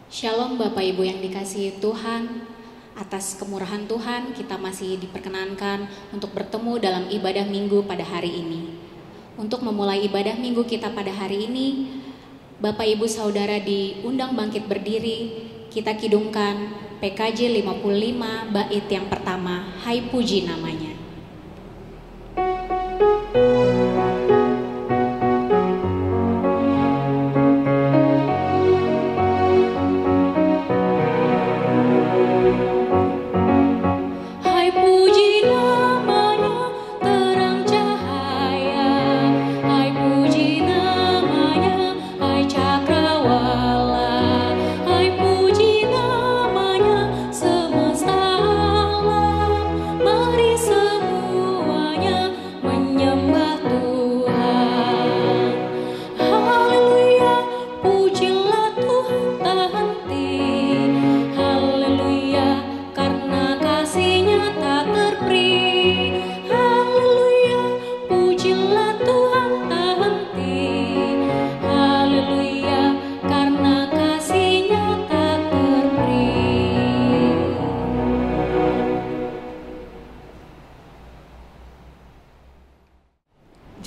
Shalom Bapak Ibu yang dikasihi Tuhan. Atas kemurahan Tuhan kita masih diperkenankan untuk bertemu dalam ibadah minggu pada hari ini. Untuk memulai ibadah minggu kita pada hari ini, Bapak Ibu Saudara diundang bangkit berdiri. Kita kidungkan PKJ 55 bait yang pertama, Hai Puji Namanya.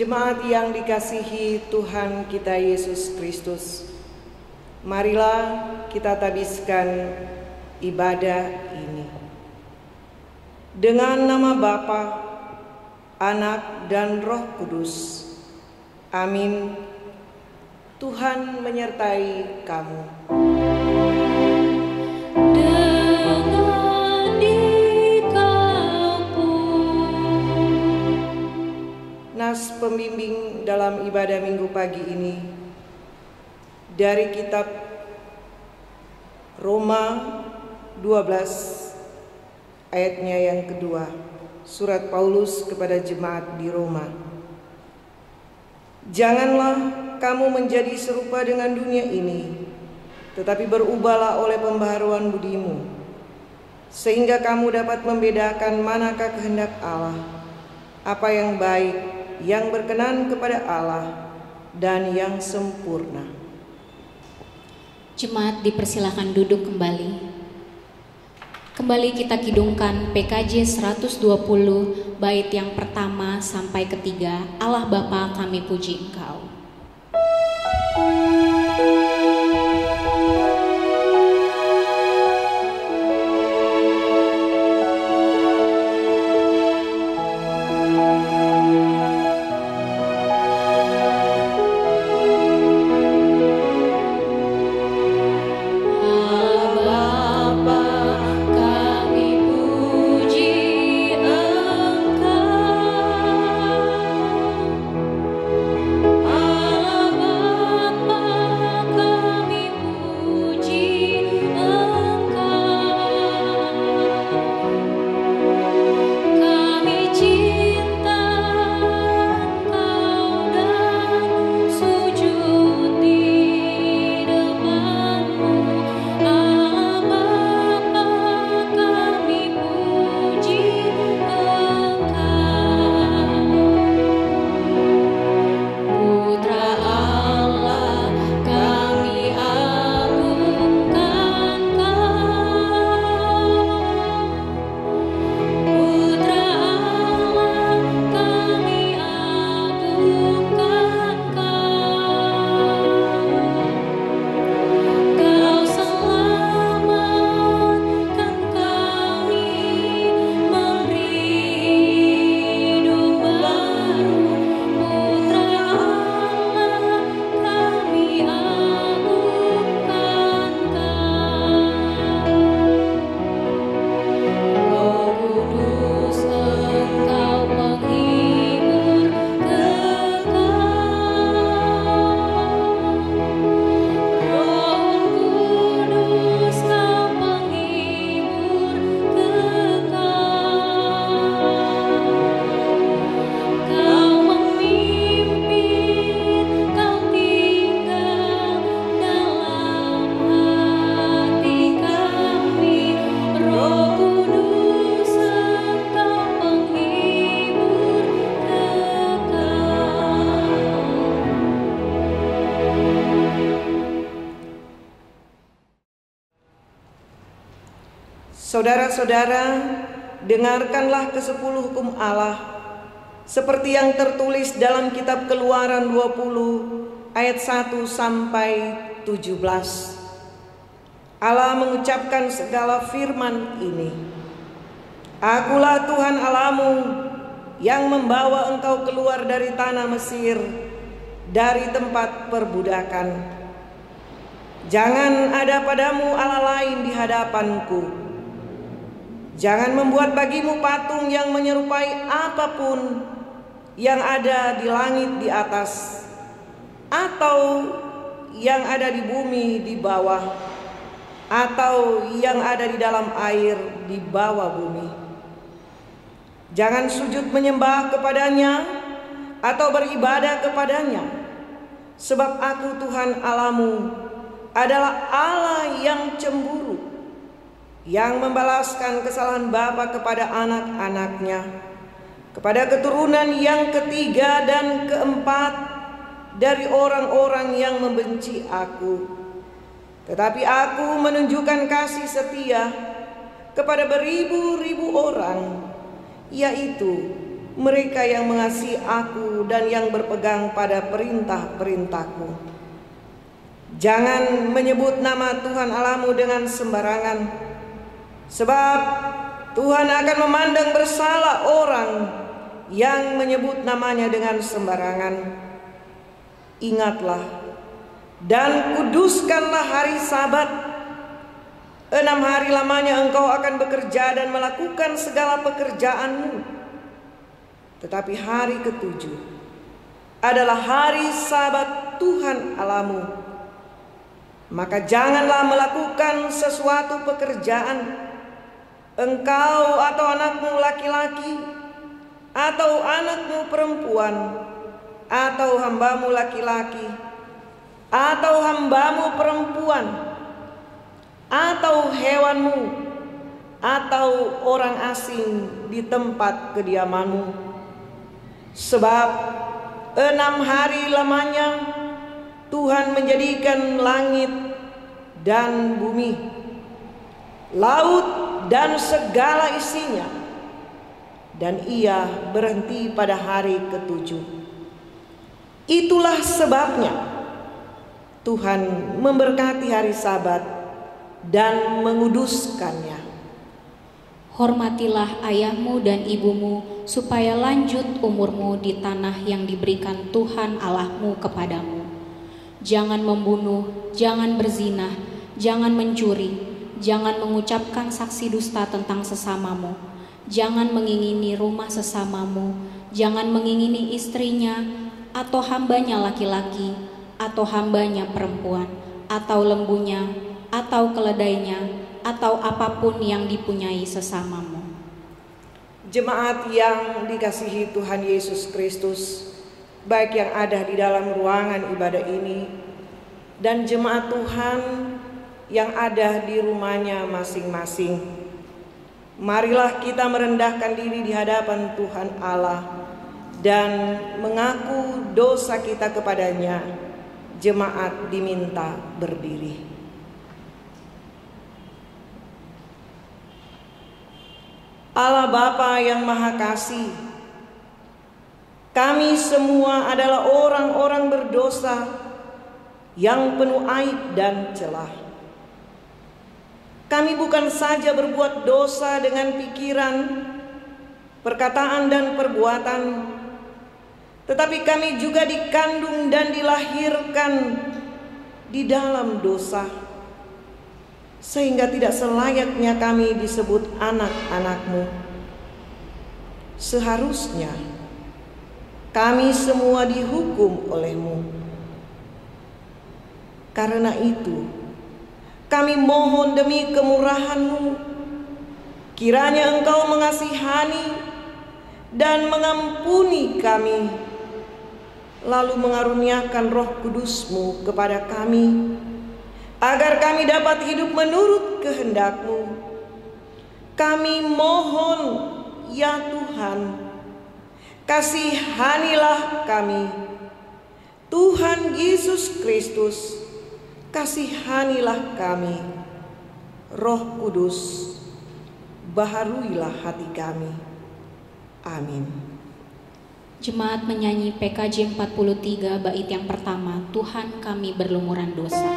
Jemaat yang dikasihi Tuhan kita Yesus Kristus, marilah kita tabiskan ibadah ini. Dengan nama Bapa, Anak, dan Roh Kudus. Amin. Tuhan menyertai kamu. Nas pembimbing dalam ibadah minggu pagi ini dari kitab Roma 12 ayatnya yang kedua, surat Paulus kepada jemaat di Roma. Janganlah kamu menjadi serupa dengan dunia ini, tetapi berubahlah oleh pembaharuan budimu, sehingga kamu dapat membedakan manakah kehendak Allah, apa yang baik, yang berkenan kepada Allah, dan yang sempurna. Jemaat dipersilakan duduk kembali. Kembali kita kidungkan PKJ 120 bait yang pertama sampai ketiga, Allah Bapa kami puji Engkau. Ah Saudara-saudara, dengarkanlah ke-10 hukum Allah seperti yang tertulis dalam kitab Keluaran 20 ayat 1 sampai 17. Allah mengucapkan segala firman ini. Akulah Tuhan Allahmu yang membawa engkau keluar dari tanah Mesir, dari tempat perbudakan. Jangan ada padamu Allah lain di hadapanku. Jangan membuat bagimu patung yang menyerupai apapun yang ada di langit di atas, atau yang ada di bumi di bawah, atau yang ada di dalam air di bawah bumi. Jangan sujud menyembah kepadanya atau beribadah kepadanya, sebab aku Tuhan Allahmu adalah Allah yang cemburu, yang membalaskan kesalahan bapa kepada anak-anaknya, kepada keturunan yang ketiga dan keempat dari orang-orang yang membenci aku. Tetapi aku menunjukkan kasih setia kepada beribu-ribu orang, yaitu mereka yang mengasihi aku dan yang berpegang pada perintah-perintahku. Jangan menyebut nama Tuhan Allahmu dengan sembarangan, sebab Tuhan akan memandang bersalah orang yang menyebut namanya dengan sembarangan. Ingatlah dan kuduskanlah hari Sabat. 6 hari lamanya engkau akan bekerja dan melakukan segala pekerjaanmu. Tetapi hari ke-7 adalah hari Sabat Tuhan Allahmu. Maka janganlah melakukan sesuatu pekerjaan, engkau atau anakmu laki-laki, atau anakmu perempuan, atau hambamu laki-laki, atau hambamu perempuan, atau hewanmu, atau orang asing di tempat kediamanmu. Sebab 6 hari lamanya Tuhan menjadikan langit dan bumi, laut dan segala isinya, dan Ia berhenti pada hari ke-7. Itulah sebabnya Tuhan memberkati hari Sabat dan menguduskannya. Hormatilah ayahmu dan ibumu, supaya lanjut umurmu di tanah yang diberikan Tuhan Allahmu kepadamu. Jangan membunuh, jangan berzinah, jangan mencuri, jangan mengucapkan saksi dusta tentang sesamamu, jangan mengingini rumah sesamamu, jangan mengingini istrinya, atau hambanya laki-laki, atau hambanya perempuan, atau lembunya, atau keledainya, atau apapun yang dipunyai sesamamu. Jemaat yang dikasihi Tuhan Yesus Kristus, baik yang ada di dalam ruangan ibadah ini dan jemaat Tuhan yang ada di rumahnya masing-masing, marilah kita merendahkan diri di hadapan Tuhan Allah dan mengaku dosa kita kepadanya. Jemaat diminta berdiri. Allah Bapa yang Maha Kasih, kami semua adalah orang-orang berdosa yang penuh aib dan celah. Kami bukan saja berbuat dosa dengan pikiran, perkataan dan perbuatan, tetapi kami juga dikandung dan dilahirkan di dalam dosa, sehingga tidak selayaknya kami disebut anak-anakmu. Seharusnya kami semua dihukum olehmu. Karena itu kami mohon demi kemurahan-Mu, kiranya Engkau mengasihani dan mengampuni kami, lalu mengaruniakan Roh Kudus-Mu kepada kami, agar kami dapat hidup menurut kehendak-Mu. Kami mohon, ya Tuhan, kasihanilah kami. Tuhan Yesus Kristus, kasihanilah kami. Roh Kudus, baharuilah hati kami. Amin. Jemaat menyanyi PKJ 43 bait yang pertama, Tuhan kami berlumuran dosa.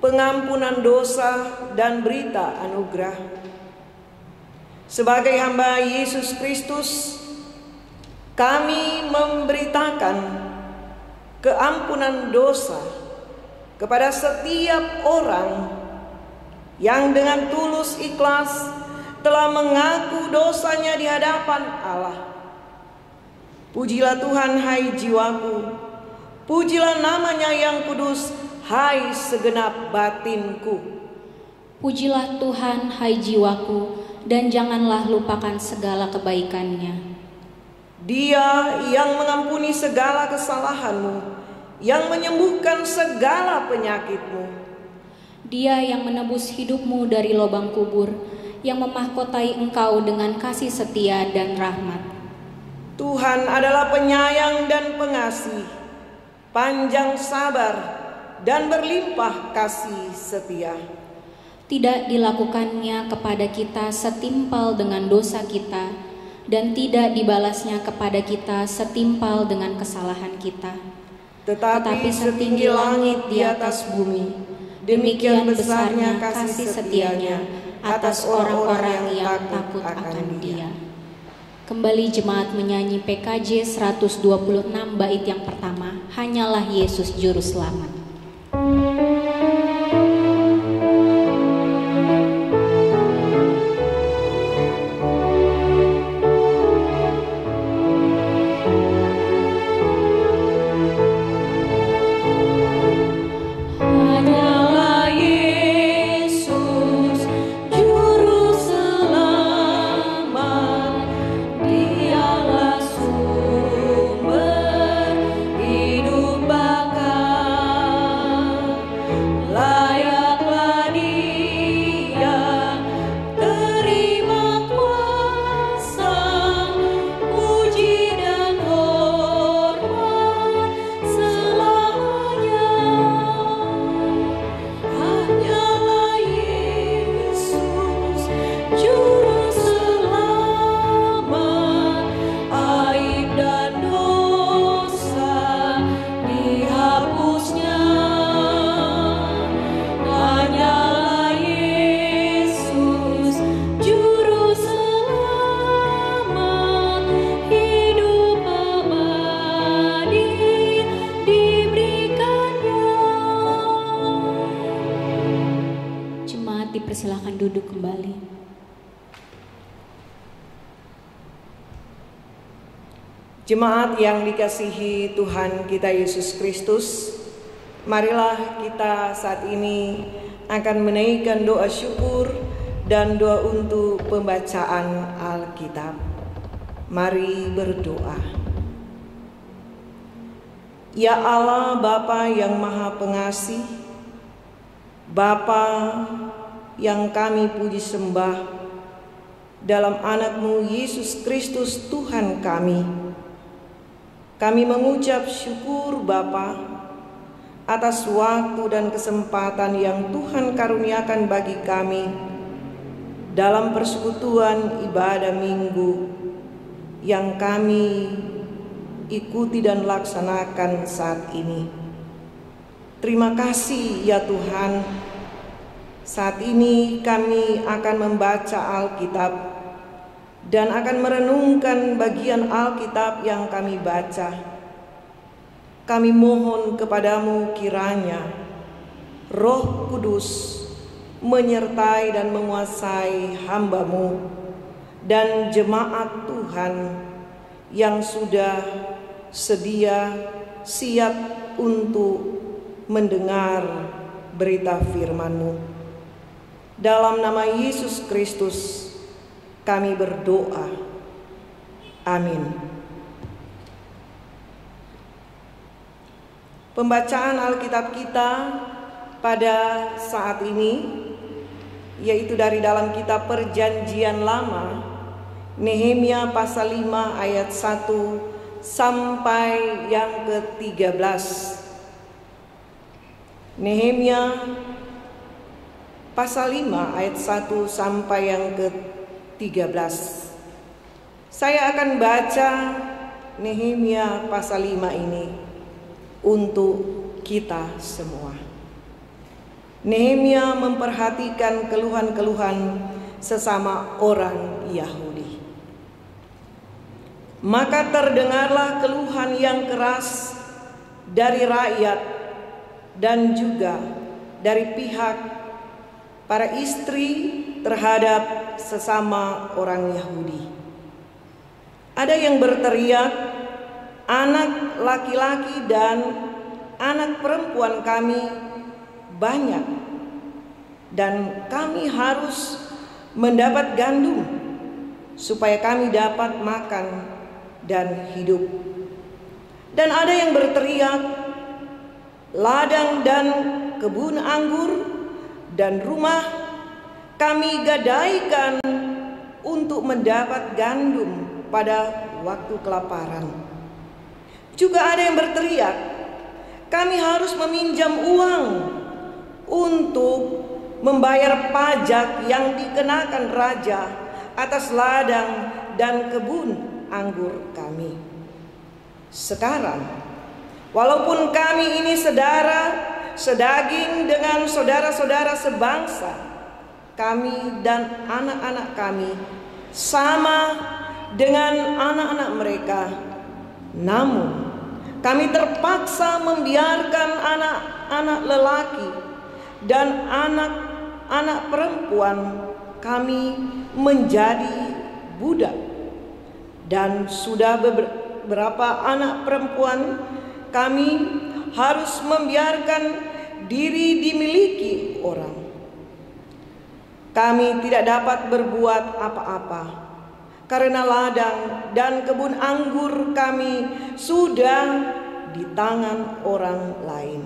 Pengampunan dosa dan berita anugerah. Sebagai hamba Yesus Kristus, kami memberitakan keampunan dosa kepada setiap orang yang dengan tulus ikhlas telah mengaku dosanya di hadapan Allah. Pujilah Tuhan, hai jiwaku, pujilah namanya yang kudus, hai segenap batinku. Pujilah Tuhan, hai jiwaku, dan janganlah lupakan segala kebaikannya. Dia yang mengampuni segala kesalahanmu, yang menyembuhkan segala penyakitmu. Dia yang menebus hidupmu dari lubang kubur, yang memahkotai engkau dengan kasih setia dan rahmat. Tuhan adalah penyayang dan pengasih, panjang sabar, dan berlimpah kasih setia. Tidak dilakukannya kepada kita setimpal dengan dosa kita, dan tidak dibalasnya kepada kita setimpal dengan kesalahan kita. Tetapi setinggi langit di atas bumi, demikian besarnya kasih setianya atas orang-orang yang takut akan Dia. Kembali jemaat menyanyi PKJ 126 bait yang pertama, Hanyalah Yesus Juru Selamat. Dipersilakan duduk kembali. Jemaat yang dikasihi Tuhan kita Yesus Kristus, marilah kita saat ini akan menaikkan doa syukur dan doa untuk pembacaan Alkitab. Mari berdoa. Ya Allah, Bapa yang Maha Pengasih, Bapa yang kami puji sembah dalam anak-Mu Yesus Kristus Tuhan kami. Kami mengucap syukur Bapa atas waktu dan kesempatan yang Tuhan karuniakan bagi kami dalam persekutuan ibadah minggu yang kami ikuti dan laksanakan saat ini. Terima kasih ya Tuhan. Saat ini kami akan membaca Alkitab dan akan merenungkan bagian Alkitab yang kami baca. Kami mohon kepadamu kiranya Roh Kudus menyertai dan menguasai hamba-Mu dan jemaat Tuhan yang sudah sedia siap untuk mendengar berita firman-Mu. Dalam nama Yesus Kristus kami berdoa. Amin. Pembacaan Alkitab kita pada saat ini yaitu dari dalam kitab Perjanjian Lama, Nehemia pasal 5 ayat 1 sampai yang ke-13. Nehemia pasal 5 ayat 1 sampai yang ke-13. Saya akan baca Nehemia pasal 5 ini untuk kita semua. Nehemia memperhatikan keluhan-keluhan sesama orang Yahudi. Maka terdengarlah keluhan yang keras dari rakyat dan juga dari pihak para istri terhadap sesama orang Yahudi. Ada yang berteriak, anak laki-laki dan anak perempuan kami banyak, dan kami harus mendapat gandum supaya kami dapat makan dan hidup. Dan ada yang berteriak, ladang dan kebun anggur dan rumah kami gadaikan untuk mendapat gandum pada waktu kelaparan. Juga ada yang berteriak, kami harus meminjam uang untuk membayar pajak yang dikenakan raja atas ladang dan kebun anggur kami. Sekarang, walaupun kami ini saudara sedaging dengan saudara-saudara sebangsa, kami dan anak-anak kami sama dengan anak-anak mereka, namun kami terpaksa membiarkan anak-anak lelaki dan anak-anak perempuan kami menjadi budak, dan sudah beberapa anak perempuan kami harus membiarkan diri dimiliki orang. Kami tidak dapat berbuat apa-apa karena ladang dan kebun anggur kami sudah di tangan orang lain.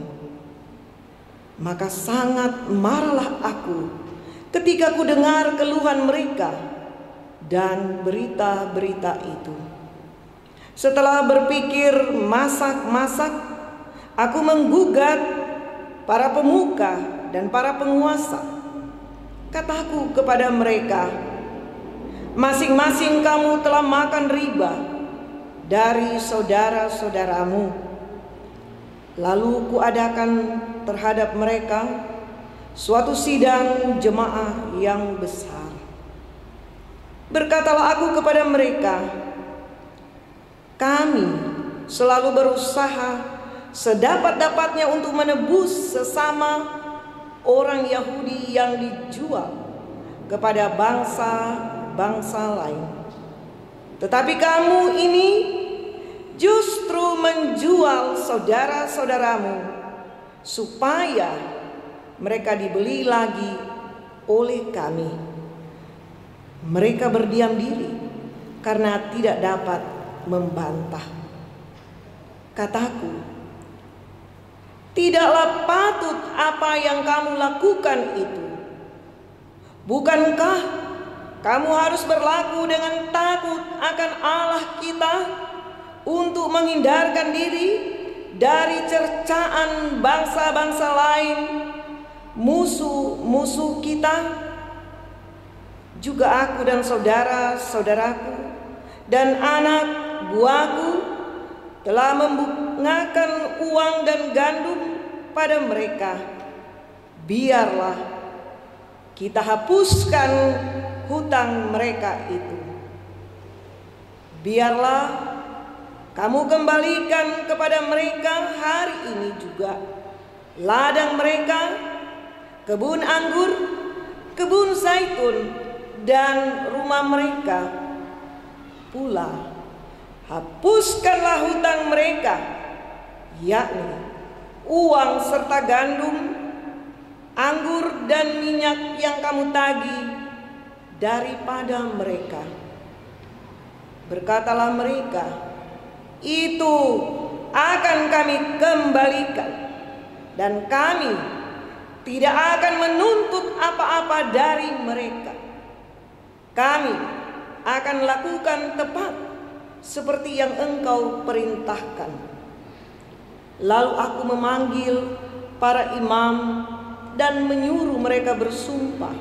Maka sangat marahlah aku ketika ku dengar keluhan mereka dan berita-berita itu. Setelah berpikir masak-masak, aku menggugat para pemuka dan para penguasa. Kataku kepada mereka, masing-masing kamu telah makan riba dari saudara-saudaramu. Lalu kuadakan terhadap mereka suatu sidang jemaah yang besar. Berkatalah aku kepada mereka, kami selalu berusaha sedapat-dapatnya untuk menebus sesama orang Yahudi yang dijual kepada bangsa-bangsa lain. Tetapi kamu ini justru menjual saudara-saudaramu supaya mereka dibeli lagi oleh kami. Mereka berdiam diri karena tidak dapat membantah. Kataku, tidaklah patut apa yang kamu lakukan itu. Bukankah kamu harus berlaku dengan takut akan Allah kita untuk menghindarkan diri dari cercaan bangsa-bangsa lain, musuh-musuh kita? Juga aku dan saudara-saudaraku dan anak buahku telah membungakan uang dan gandum pada mereka. Biarlah kita hapuskan hutang mereka itu. Biarlah kamu kembalikan kepada mereka hari ini juga ladang mereka, kebun anggur, kebun zaitun, dan rumah mereka. Pula hapuskanlah hutang mereka, yakni uang serta gandum, anggur dan minyak yang kamu tagih daripada mereka. Berkatalah mereka, itu akan kami kembalikan, dan kami tidak akan menuntut apa-apa dari mereka. Kami akan lakukan tepat seperti yang engkau perintahkan. Lalu aku memanggil para imam dan menyuruh mereka bersumpah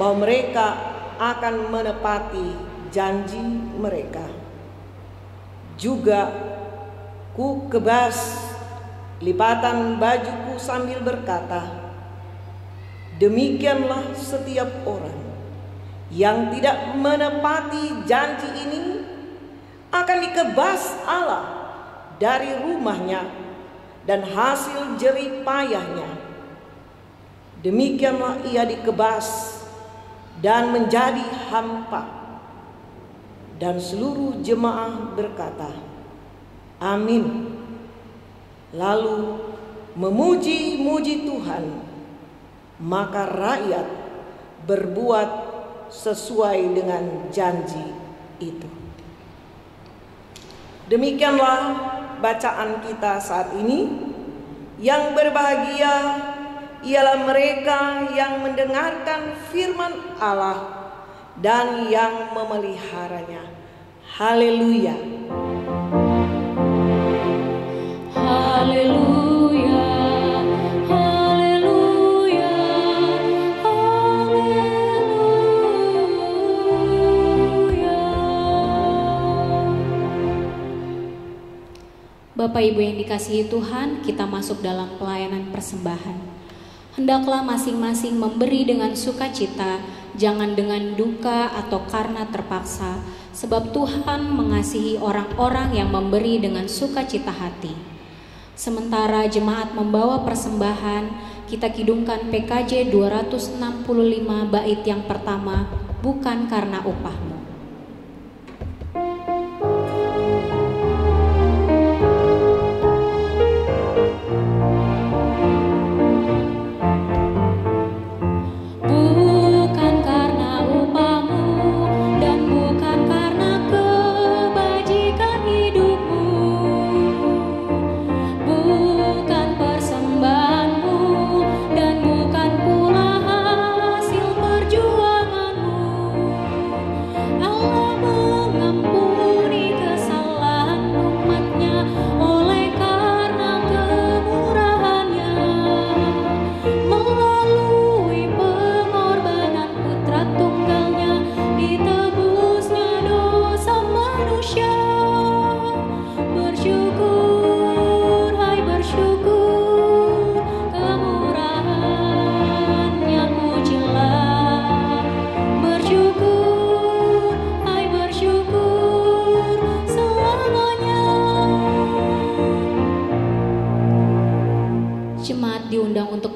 bahwa mereka akan menepati janji mereka. Juga ku kebas lipatan bajuku sambil berkata, demikianlah setiap orang yang tidak menepati janji ini akan dikebas Allah dari rumahnya dan hasil jerih payahnya. Demikianlah ia dikebas dan menjadi hampa. Dan seluruh jemaah berkata, amin. Lalu memuji-muji Tuhan. Maka rakyat berbuat sesuai dengan janji itu. Demikianlah bacaan kita saat ini. Yang berbahagia ialah mereka yang mendengarkan firman Allah dan yang memeliharanya. Haleluya. Haleluya. Haleluya. Haleluya. Bapak Ibu yang dikasihi Tuhan, kita masuk dalam pelayanan persembahan. Hendaklah masing-masing memberi dengan sukacita, jangan dengan duka atau karena terpaksa, sebab Tuhan mengasihi orang-orang yang memberi dengan sukacita hati. Sementara jemaat membawa persembahan, kita kidungkan PKJ 265 bait yang pertama, bukan karena upahmu.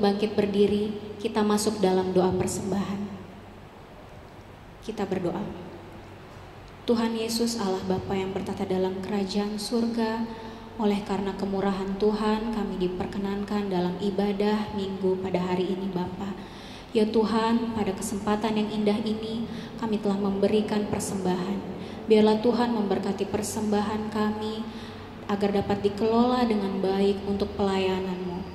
Bangkit berdiri, kita masuk dalam doa persembahan. Kita berdoa. Tuhan Yesus Allah Bapa yang bertata dalam kerajaan surga, oleh karena kemurahan Tuhan kami diperkenankan dalam ibadah minggu pada hari ini Bapa. Ya Tuhan, pada kesempatan yang indah ini kami telah memberikan persembahan. Biarlah Tuhan memberkati persembahan kami agar dapat dikelola dengan baik untuk pelayanan-Mu.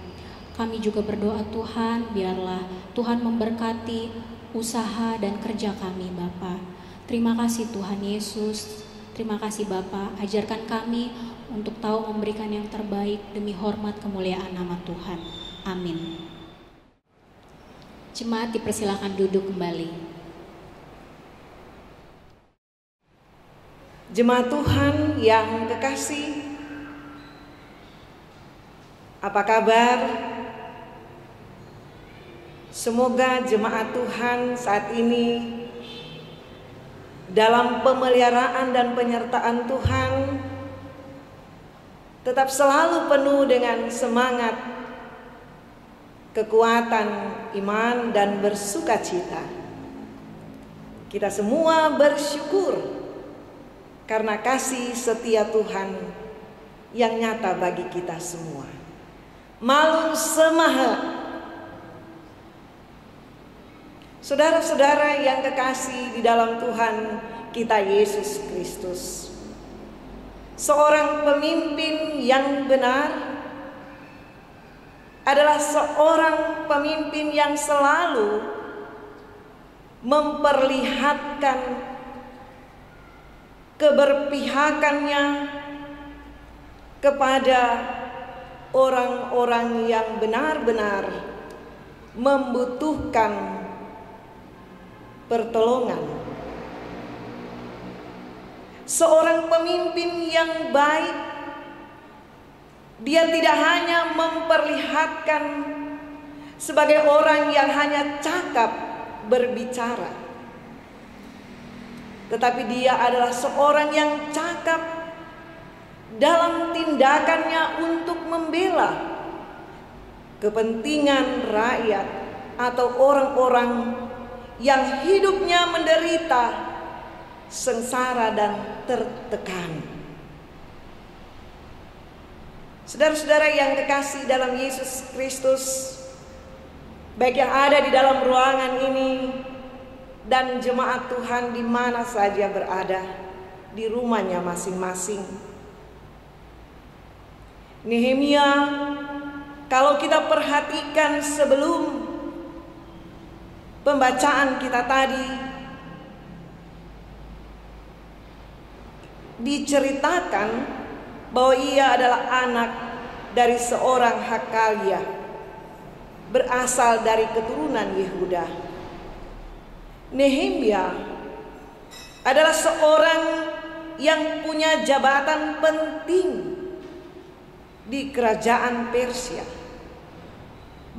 Kami juga berdoa Tuhan, biarlah Tuhan memberkati usaha dan kerja kami Bapa. Terima kasih Tuhan Yesus, terima kasih Bapa, ajarkan kami untuk tahu memberikan yang terbaik demi hormat kemuliaan nama Tuhan. Amin. Jemaat dipersilakan duduk kembali. Jemaat Tuhan yang kekasih, apa kabar? Semoga jemaat Tuhan saat ini dalam pemeliharaan dan penyertaan Tuhan tetap selalu penuh dengan semangat, kekuatan iman dan bersukacita. Kita semua bersyukur karena kasih setia Tuhan yang nyata bagi kita semua. Malum semaha. Saudara-saudara yang kekasih di dalam Tuhan kita Yesus Kristus, seorang pemimpin yang benar adalah seorang pemimpin yang selalu memperlihatkan keberpihakannya kepada orang-orang yang benar-benar membutuhkan pertolongan. Seorang pemimpin yang baik, dia tidak hanya memperlihatkan sebagai orang yang hanya cakap berbicara, tetapi dia adalah seorang yang cakap dalam tindakannya untuk membela kepentingan rakyat atau orang-orang yang hidupnya menderita, sengsara dan tertekan. Saudara-saudara yang kekasih dalam Yesus Kristus, baik yang ada di dalam ruangan ini dan jemaat Tuhan di mana saja berada, di rumahnya masing-masing. Nehemia, kalau kita perhatikan sebelum pembacaan kita tadi, diceritakan bahwa ia adalah anak dari seorang Hakalia, berasal dari keturunan Yehuda. Nehemia adalah seorang yang punya jabatan penting di kerajaan Persia.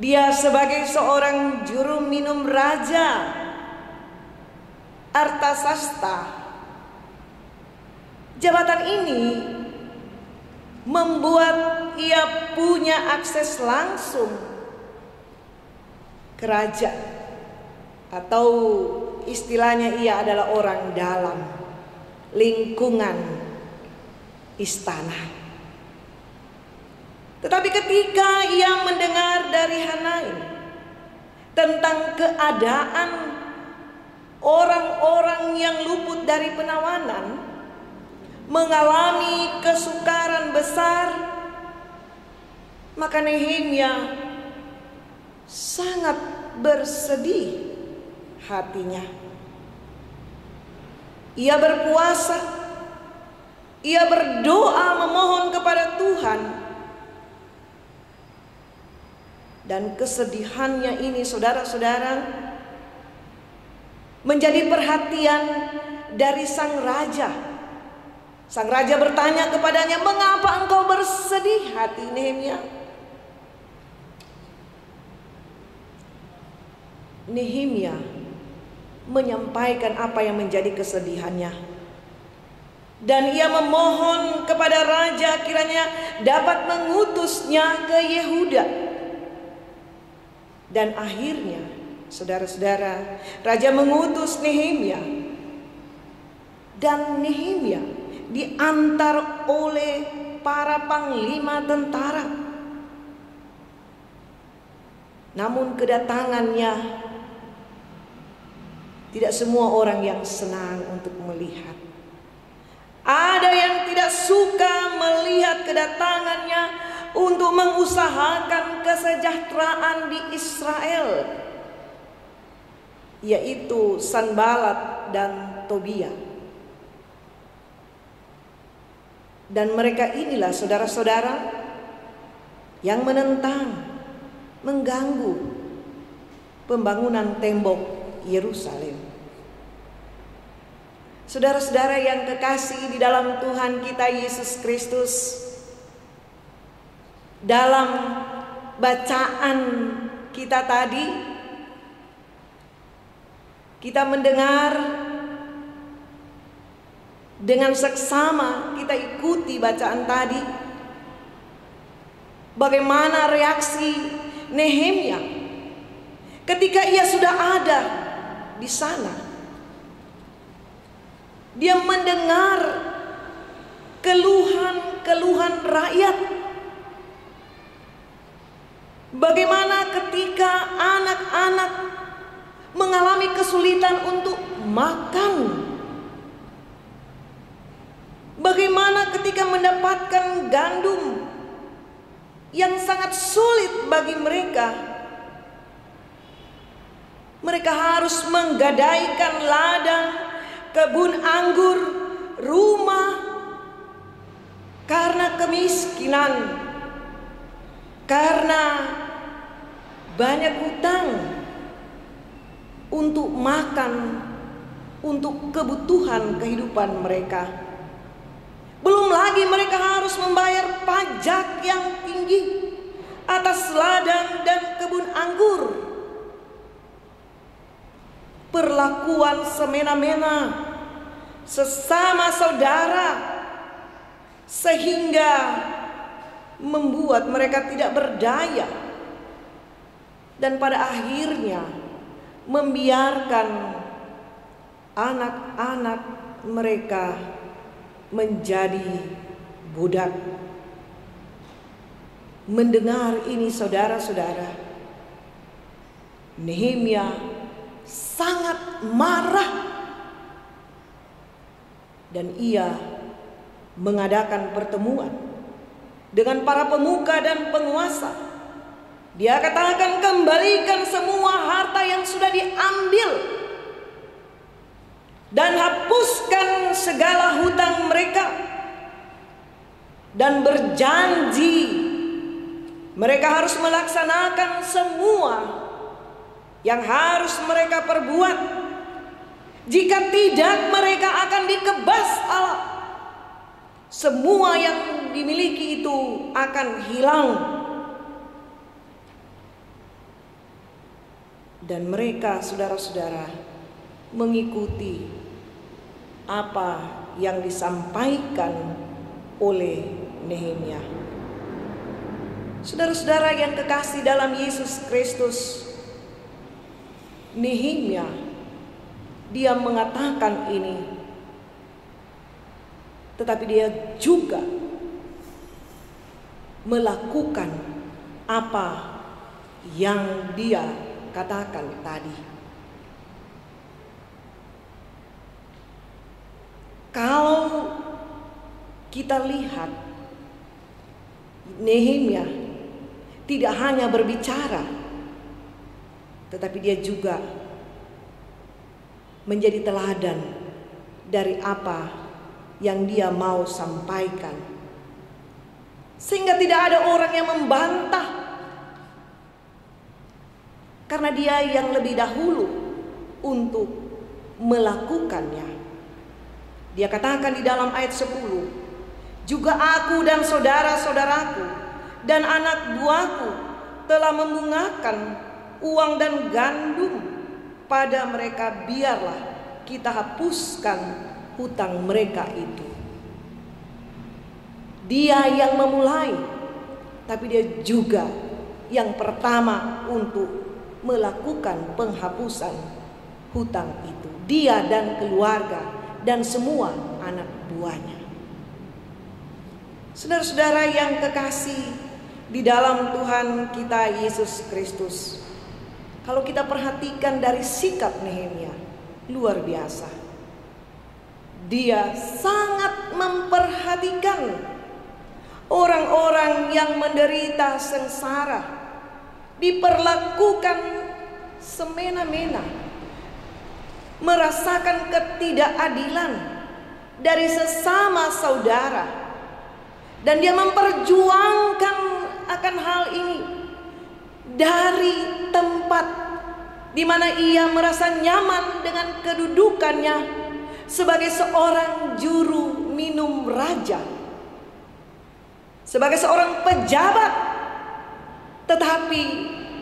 Dia sebagai seorang juru minum raja Artasasta. Jabatan ini membuat ia punya akses langsung ke raja, atau istilahnya ia adalah orang dalam lingkungan istana. Tetapi ketika ia mendengar dari Hanaim tentang keadaan orang-orang yang luput dari penawanan, mengalami kesukaran besar, maka Nehemia sangat bersedih hatinya. Ia berpuasa, ia berdoa memohon kepada Tuhan. Dan kesedihannya ini, saudara-saudara, menjadi perhatian dari sang raja. Sang raja bertanya kepadanya, "Mengapa engkau bersedih hati, Nehemia?" Nehemia menyampaikan apa yang menjadi kesedihannya, dan ia memohon kepada raja kiranya dapat mengutusnya ke Yehuda. Dan akhirnya, saudara-saudara, raja mengutus Nehemia, dan Nehemia diantar oleh para panglima tentara. Namun kedatangannya tidak semua orang yang senang untuk melihat. Ada yang tidak suka melihat kedatangannya untuk mengusahakan kesejahteraan di Israel, yaitu Sanbalat dan Tobia. Dan mereka inilah, saudara-saudara, yang menentang, mengganggu pembangunan tembok Yerusalem. Saudara-saudara yang kekasih di dalam Tuhan kita Yesus Kristus, dalam bacaan kita tadi, kita mendengar dengan seksama, kita ikuti bacaan tadi, bagaimana reaksi Nehemia ketika ia sudah ada di sana. Dia mendengar keluhan-keluhan rakyat. Bagaimana ketika anak-anak mengalami kesulitan untuk makan? Bagaimana ketika mendapatkan gandum yang sangat sulit bagi mereka? Mereka harus menggadaikan ladang, kebun anggur, rumah karena kemiskinan, karena banyak hutang untuk makan, untuk kebutuhan kehidupan mereka. Belum lagi mereka harus membayar pajak yang tinggi atas ladang dan kebun anggur. Perlakuan semena-mena sesama saudara sehingga membuat mereka tidak berdaya, dan pada akhirnya membiarkan anak-anak mereka menjadi budak. Mendengar ini saudara-saudara, Nehemia sangat marah dan ia mengadakan pertemuan dengan para pemuka dan penguasa. Dia katakan, kembalikan semua harta yang sudah diambil dan hapuskan segala hutang mereka, dan berjanji mereka harus melaksanakan semua yang harus mereka perbuat. Jika tidak, mereka akan dikebas Allah. Semua yang dimiliki itu akan hilang. Dan mereka, saudara-saudara, mengikuti apa yang disampaikan oleh Nehemia. Saudara-saudara yang kekasih dalam Yesus Kristus, Nehemia, dia mengatakan ini, tetapi dia juga melakukan apa yang dia katakan tadi. Kalau kita lihat, Nehemia tidak hanya berbicara, tetapi dia juga menjadi teladan dari apa yang dia mau sampaikan, sehingga tidak ada orang yang membantah, karena dia yang lebih dahulu untuk melakukannya. Dia katakan di dalam ayat 10, juga aku dan saudara-saudaraku dan anak buahku telah membungakan uang dan gandum pada mereka, biarlah kita hapuskan hutang mereka itu. Dia yang memulai, tapi dia juga yang pertama untuk melakukan penghapusan hutang itu. Dia dan keluarga dan semua anak buahnya. Saudara-saudara yang kekasih di dalam Tuhan kita Yesus Kristus, kalau kita perhatikan dari sikap Nehemia, luar biasa. Dia sangat memperhatikan orang-orang yang menderita sengsara, diperlakukan semena-mena, merasakan ketidakadilan dari sesama saudara, dan dia memperjuangkan akan hal ini dari tempat di mana ia merasa nyaman dengan kedudukannya sebagai seorang juru minum raja, sebagai seorang pejabat. Tetapi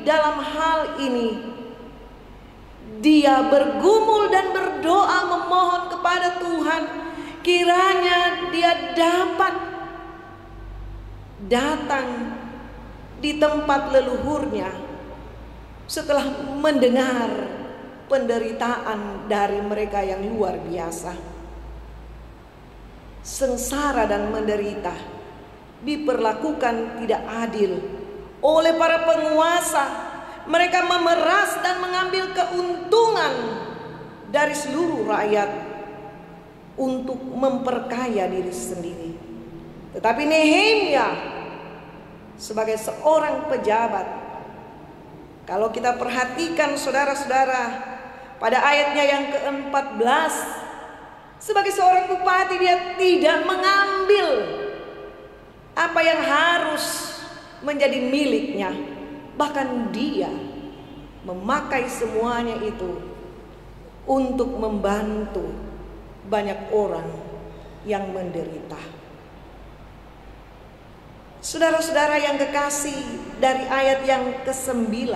dalam hal ini dia bergumul dan berdoa memohon kepada Tuhan, kiranya dia dapat datang di tempat leluhurnya setelah mendengar penderitaan dari mereka yang luar biasa. sengsara dan menderita, diperlakukan tidak adil oleh para penguasa. Mereka memeras dan mengambil keuntungan dari seluruh rakyat untuk memperkaya diri sendiri. Tetapi Nehemia sebagai seorang pejabat, kalau kita perhatikan saudara-saudara, pada ayatnya yang ke-14, sebagai seorang bupati dia tidak mengambil apa yang harus menjadi miliknya. Bahkan dia memakai semuanya itu untuk membantu banyak orang yang menderita. Saudara-saudara yang kekasih, dari ayat yang ke-9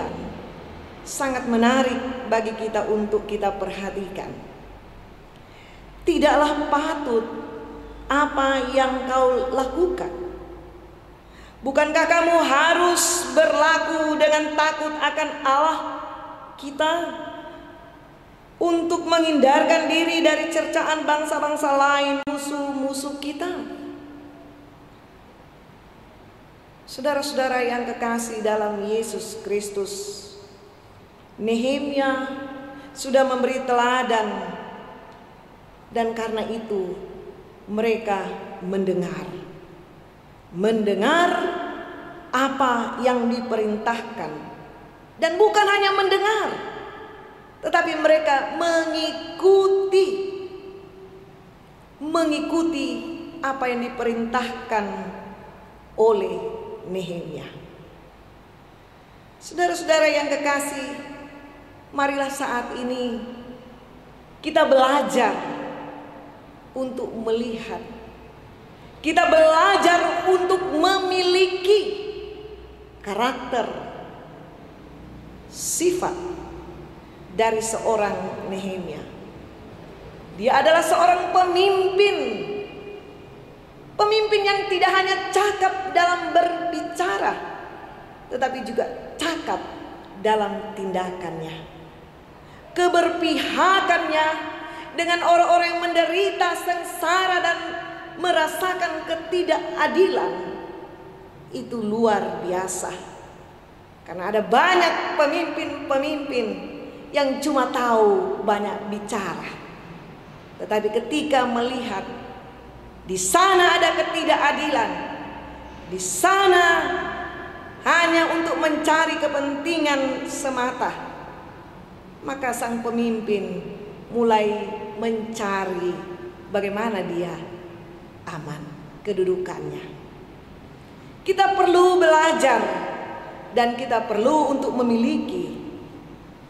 sangat menarik bagi kita untuk kita perhatikan. Tidaklah patut apa yang kau lakukan. Bukankah kamu harus berlaku dengan takut akan Allah kita, untuk menghindarkan diri dari cercaan bangsa-bangsa lain, musuh-musuh kita? Saudara-saudara yang kekasih dalam Yesus Kristus, Nehemia sudah memberi teladan, dan karena itu mereka mendengar apa yang diperintahkan. Dan bukan hanya mendengar, tetapi mereka mengikuti apa yang diperintahkan oleh Nehemia. Saudara-saudara yang kekasih, marilah saat ini kita belajar untuk melihat, kita belajar untuk memiliki karakter, sifat dari seorang Nehemia. Dia adalah seorang pemimpin yang tidak hanya cakap dalam berbicara, tetapi juga cakap dalam tindakannya. Keberpihakannya dengan orang-orang yang menderita, sengsara, dan merasakan ketidakadilan itu luar biasa. Karena ada banyak pemimpin yang cuma tahu banyak bicara, tetapi ketika melihat di sana ada ketidakadilan, di sana hanya untuk mencari kepentingan semata, maka sang pemimpin mulai mencari bagaimana dia aman kedudukannya. Kita perlu belajar dan kita perlu untuk memiliki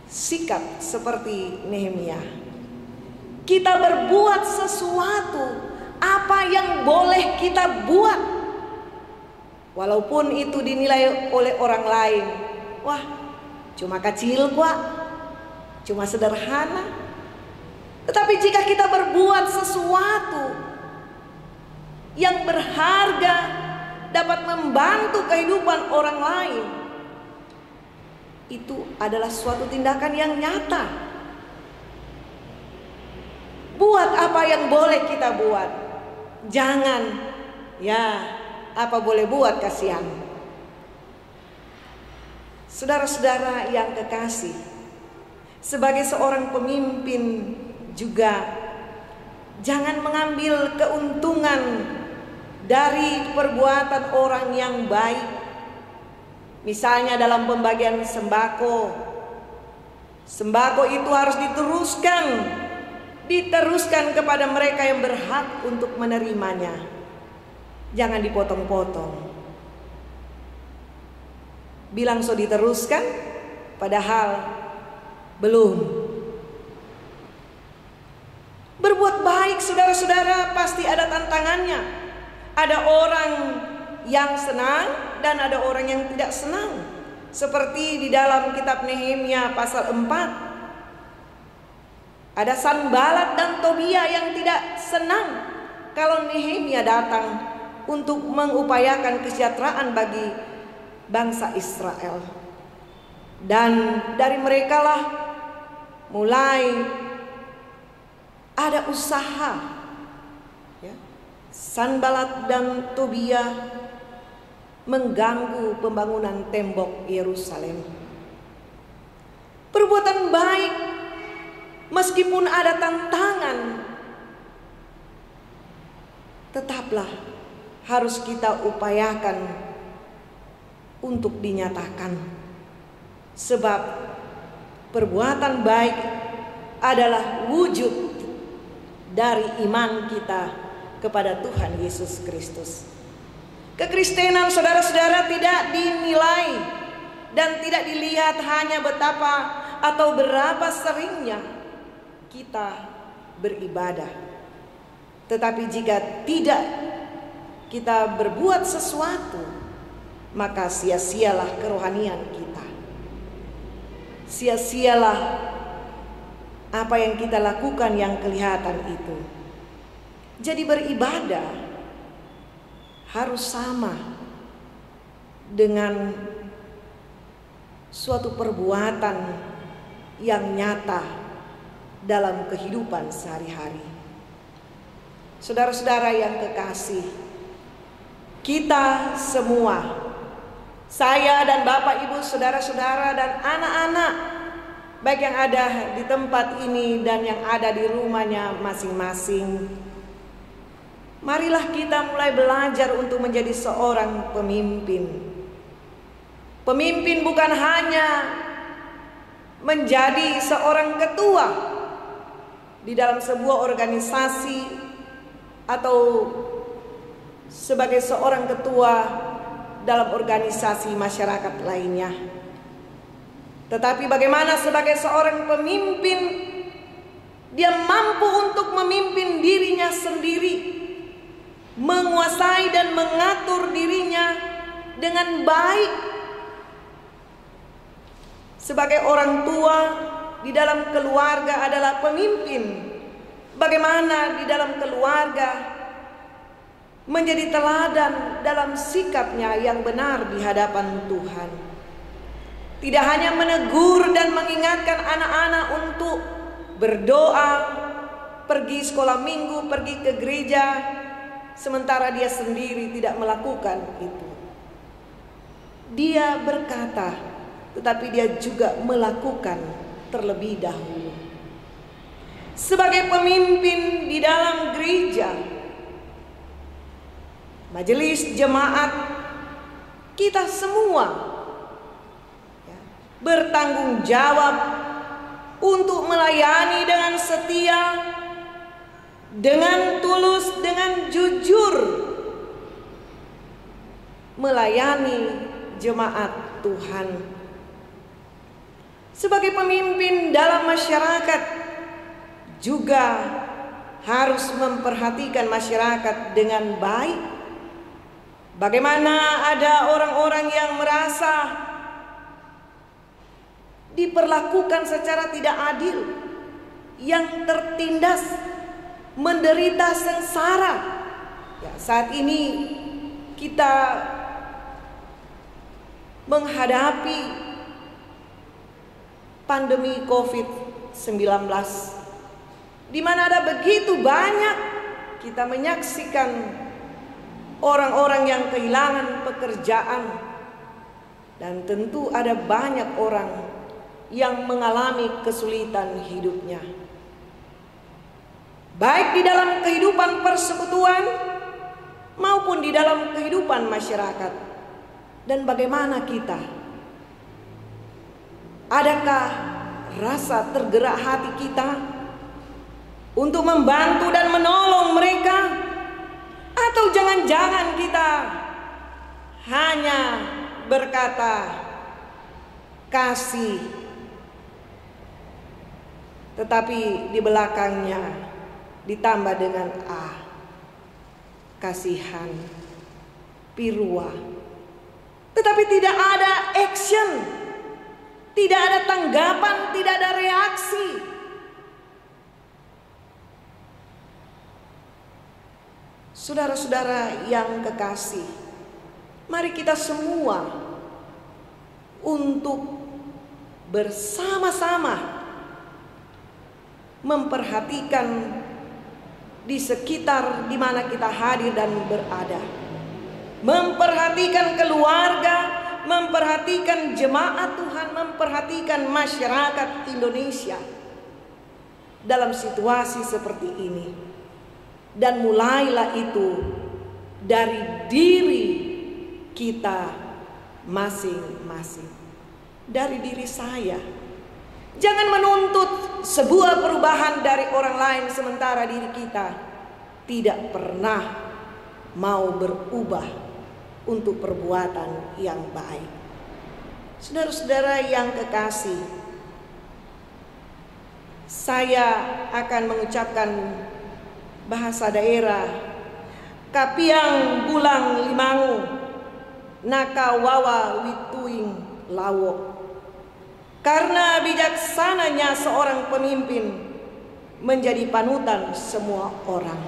sikap seperti Nehemia. Kita berbuat sesuatu apa yang boleh kita buat, walaupun itu dinilai oleh orang lain, wah cuma kecil kok, cuma sederhana. Tetapi jika kita berbuat sesuatu yang berharga, dapat membantu kehidupan orang lain, itu adalah suatu tindakan yang nyata. Buat apa yang boleh kita buat, jangan ya apa boleh buat kasihan. Saudara-saudara yang kekasih, sebagai seorang pemimpin juga jangan mengambil keuntungan dari perbuatan orang yang baik. Misalnya dalam pembagian sembako itu harus diteruskan kepada mereka yang berhak untuk menerimanya. Jangan dipotong-potong. Bilang so diteruskan, padahal belum. Berbuat baik, saudara-saudara, pasti ada tantangannya. Ada orang yang senang dan ada orang yang tidak senang. Seperti di dalam kitab Nehemia pasal 4. Ada Sanbalat dan Tobia yang tidak senang kalau Nehemia datang untuk mengupayakan kesejahteraan bagi bangsa Israel. Dan dari merekalah mulai ada usaha, ya, Sanbalat dan Tobia mengganggu pembangunan tembok Yerusalem. Perbuatan baik meskipun ada tantangan, tetaplah harus kita upayakan untuk dinyatakan. Sebab perbuatan baik adalah wujud dari iman kita kepada Tuhan Yesus Kristus. Kekristenan, saudara-saudara, tidak dinilai dan tidak dilihat hanya betapa atau berapa seringnya kita beribadah. Tetapi jika tidak kita berbuat sesuatu, maka sia-sialah kerohanian kita. Sia-sialah apa yang kita lakukan yang kelihatan itu. Jadi beribadah harus sama dengan suatu perbuatan yang nyata dalam kehidupan sehari-hari. Saudara-saudara yang kekasih, kita semua, saya dan Bapak Ibu, saudara-saudara dan anak-anak, baik yang ada di tempat ini dan yang ada di rumahnya masing-masing, marilah kita mulai belajar untuk menjadi seorang pemimpin. Pemimpin bukan hanya menjadi seorang ketua di dalam sebuah organisasi atau sebagai seorang ketua dalam organisasi masyarakat lainnya. Tetapi bagaimana sebagai seorang pemimpin dia mampu untuk memimpin dirinya sendiri, menguasai dan mengatur dirinya dengan baik. Sebagai orang tua di dalam keluarga adalah pemimpin. Bagaimana di dalam keluarga menjadi teladan dalam sikapnya yang benar di hadapan Tuhan. Tidak hanya menegur dan mengingatkan anak-anak untuk berdoa, pergi sekolah minggu, pergi ke gereja, sementara dia sendiri tidak melakukan itu. Dia berkata, tetapi dia juga melakukan terlebih dahulu. Sebagai pemimpin di dalam gereja, majelis jemaat, kita semua bertanggung jawab untuk melayani dengan setia, dengan tulus, dengan jujur, melayani jemaat Tuhan. Sebagai pemimpin dalam masyarakat juga harus memperhatikan masyarakat dengan baik. Bagaimana ada orang-orang yang merasa diperlakukan secara tidak adil, yang tertindas, menderita sengsara. Ya, saat ini kita menghadapi pandemi COVID-19, di mana ada begitu banyak kita menyaksikan orang-orang yang kehilangan pekerjaan, dan tentu ada banyak orang yang mengalami kesulitan hidupnya, baik di dalam kehidupan persekutuan maupun di dalam kehidupan masyarakat. Dan bagaimana kita? Adakah rasa tergerak hati kita untuk membantu dan menolong mereka? Atau jangan-jangan kita hanya berkata kasih, tetapi di belakangnya ditambah dengan kasihan, pirua, tetapi tidak ada action, tidak ada tanggapan, tidak ada reaksi. Saudara-saudara yang kekasih, mari kita semua untuk bersama-sama memperhatikan di sekitar di mana kita hadir dan berada. Memperhatikan keluarga, memperhatikan jemaat Tuhan, memperhatikan masyarakat Indonesia dalam situasi seperti ini. Dan mulailah itu dari diri kita masing-masing, dari diri saya. Jangan menuntut sebuah perubahan dari orang lain sementara diri kita tidak pernah mau berubah untuk perbuatan yang baik. Saudara-saudara yang kekasih, saya akan mengucapkan bahasa daerah kapiang bulang limangu naka wawa wituing lawo. Karena bijaksananya seorang pemimpin menjadi panutan semua orang.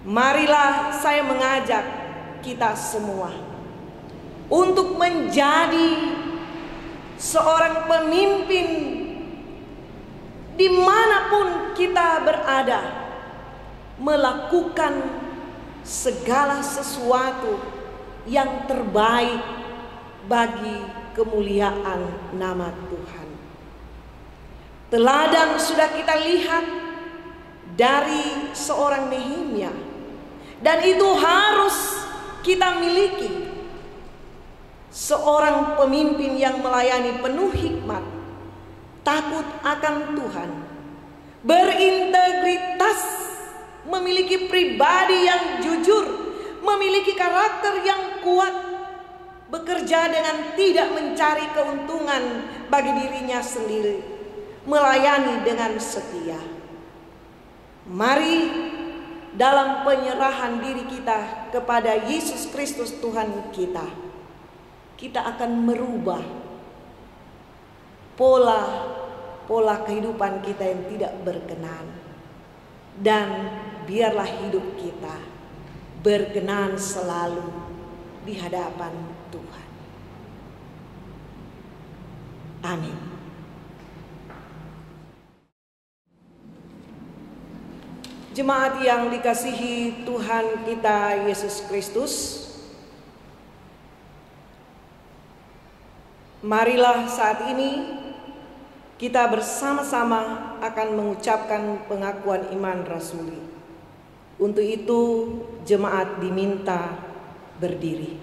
Marilah saya mengajak kita semua untuk menjadi seorang pemimpin dimanapun kita berada, melakukan segala sesuatu yang terbaik bagi kemuliaan nama Tuhan. Teladan sudah kita lihat dari seorang Nehemia, dan itu harus kita miliki. Seorang pemimpin yang melayani penuh hikmat, takut akan Tuhan, berintegritas, memiliki pribadi yang jujur, memiliki karakter yang kuat, bekerja dengan tidak mencari keuntungan bagi dirinya sendiri, melayani dengan setia. Mari dalam penyerahan diri kita kepada Yesus Kristus Tuhan kita, kita akan merubah pola kehidupan kita yang tidak berkenan, dan biarlah hidup kita berkenan selalu di hadapan Tuhan. Amin. Jemaat yang dikasihi Tuhan kita Yesus Kristus, marilah saat ini kita bersama-sama akan mengucapkan pengakuan iman rasuli. Untuk itu jemaat diminta berdiri.